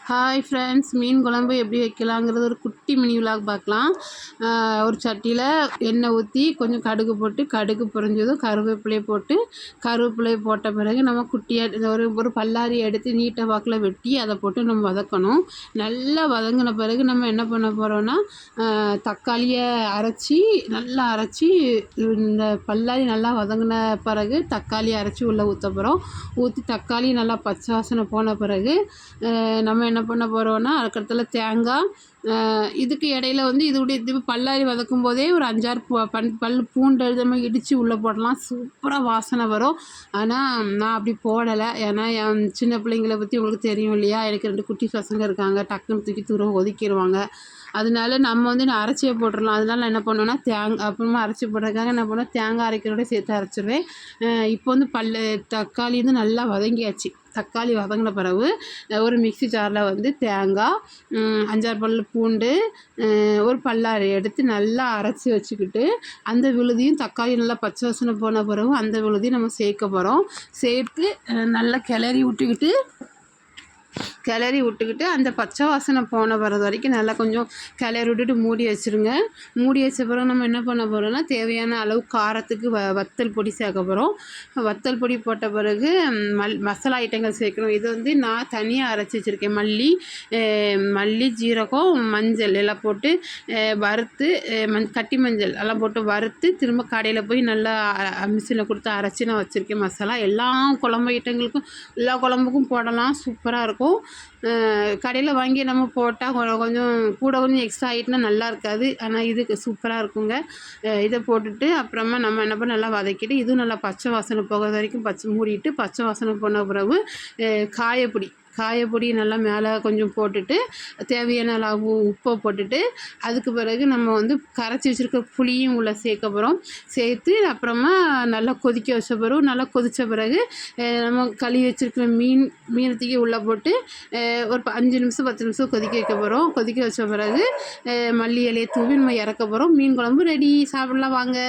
Hi friends, மீன் குழம்பு எப்படி வைக்கலாங்கிறது ஒரு குட்டி மினி விலாக் பார்க்கலாம். ஒரு சட்டியில் எண்ணெய் ஊற்றி கொஞ்சம் கடுகு போட்டு, கடுகு பொரிஞ்சதும் கருவேப்பிலையை போட்ட பிறகு நம்ம குட்டியாக ஒரு பல்லாரி எடுத்து நீட்டை வாக்கில் வெட்டி அதை போட்டு நம்ம வதக்கணும். நல்லா வதங்கின பிறகு நம்ம என்ன பண்ண போகிறோன்னா, தக்காளியை நல்லா அரைச்சி இந்த பல்லாரி நல்லா வதங்கின பிறகு தக்காளி அரைச்சி உள்ளே ஊற்ற போகிறோம். ஊற்றி தக்காளி நல்லா பச்சை வாசனை போன பிறகு நம்ம என்ன பண்ண போகிறோன்னா, அதுக்கடுத்துல தேங்காய், இதுக்கு இடையில இது பல்லாரி வதக்கும் போதே ஒரு 5-6 பல் பூண்டு நம்ம இடித்து உள்ளே போடலாம். சூப்பராக வாசனை வரும். ஆனால் நான் அப்படி போடலை. ஏன்னா என் சின்ன பிள்ளைங்களை பற்றி உங்களுக்கு தெரியும் இல்லையா, எனக்கு 2 குட்டி பசங்க இருக்காங்க. டக்குன்னு தூக்கி தூரம் ஒதுக்கிடுவாங்க. அதனால நம்ம நான் அரைச்சியே போட்டுடலாம். அதனால நான் என்ன பண்ணுவேன்னா, அப்புறமா அரைச்சி போடுறதுக்காக என்ன பண்ணுவேன், தேங்காய் அரைக்கிறோட சேர்த்து அரைச்சிடுவேன். இப்போ தக்காளி நல்லா வதங்கியாச்சு. தக்காளி வதங்கின பிறகு ஒரு மிக்ஸி ஜாரில் தேங்காய், 5-6 பல் பூண்டு, ஒரு பல்லாரி எடுத்து நல்லா அரைச்சி வச்சுக்கிட்டு, அந்த விழுதியும் தக்காளி நல்லா பச்சை வாசனை போன பிறகு அந்த விழுதியும் நம்ம சேர்க்க போகிறோம். சேர்த்து நல்லா கிளறி விட்டுக்கிட்டு அந்த பச்சை வாசனை போன பிறகு வரைக்கும் நல்லா கொஞ்சம் கிளறி விட்டுட்டு மூடி வச்சுருங்க. மூடி வச்ச பிறகு நம்ம என்ன பண்ண போகிறோம்னா, தேவையான அளவு காரத்துக்கு வத்தல் பொடி சேர்க்க போகிறோம். வத்தல் பொடி போட்ட பிறகு மசாலா ஐட்டங்கள் சேர்க்கணும். இது நான் தனியாக அரைச்சி வச்சுருக்கேன். மல்லி, ஜீரகம், மஞ்சள் எல்லாம் போட்டு வறுத்து, கட்டி மஞ்சள் எல்லாம் போட்டு வறுத்து திரும்ப கடையில் போய் நல்லா மிஷினில் கொடுத்து அரைச்சி நான் வச்சுருக்கேன். மசாலா எல்லா குழம்பு ஐட்டங்களுக்கும் எல்லா குழம்புக்கும் போடலாம். சூப்பராக இருக்கும். கடையில் வாங்கி நம்ம போட்டால் கொஞ்சம் எக்ஸ்ட்ரா ஆகிட்டுனா நல்லா இருக்காது. ஆனால் இதுக்கு சூப்பராக இருக்குங்க. இதை போட்டுட்டு அப்புறமா நம்ம என்ன பண்ண நல்லா வதக்கிட்டு, இதுவும் நல்லா பச்சை வாசனை போகிற வரைக்கும் மூடிட்டு, பச்சை வாசனை போன பிறகு காயப்பொடி நல்லா மேலே கொஞ்சம் போட்டுட்டு, தேவையான அளவு உப்பை போட்டுட்டு, அதுக்கு பிறகு நம்ம கரைச்சி வச்சுருக்க புளியும் உள்ளே சேர்க்க போகிறோம். சேர்த்து அப்புறமா நல்லா கொதிக்க வச்ச பிறகு, நல்லா கொதித்த பிறகு நம்ம கழுவி வச்சுருக்கிற மீனத்துக்கே உள்ளே போட்டு ஒரு 5 நிமிஷம் 10 நிமிஷம் கொதிக்க வைக்க போகிறோம். கொதிக்க வச்ச பிறகு மல்லி இலையை தூவி நம்ம இறக்க போகிறோம். மீன் குழம்பு ரெடி. சாப்பிட்லாம் வாங்க.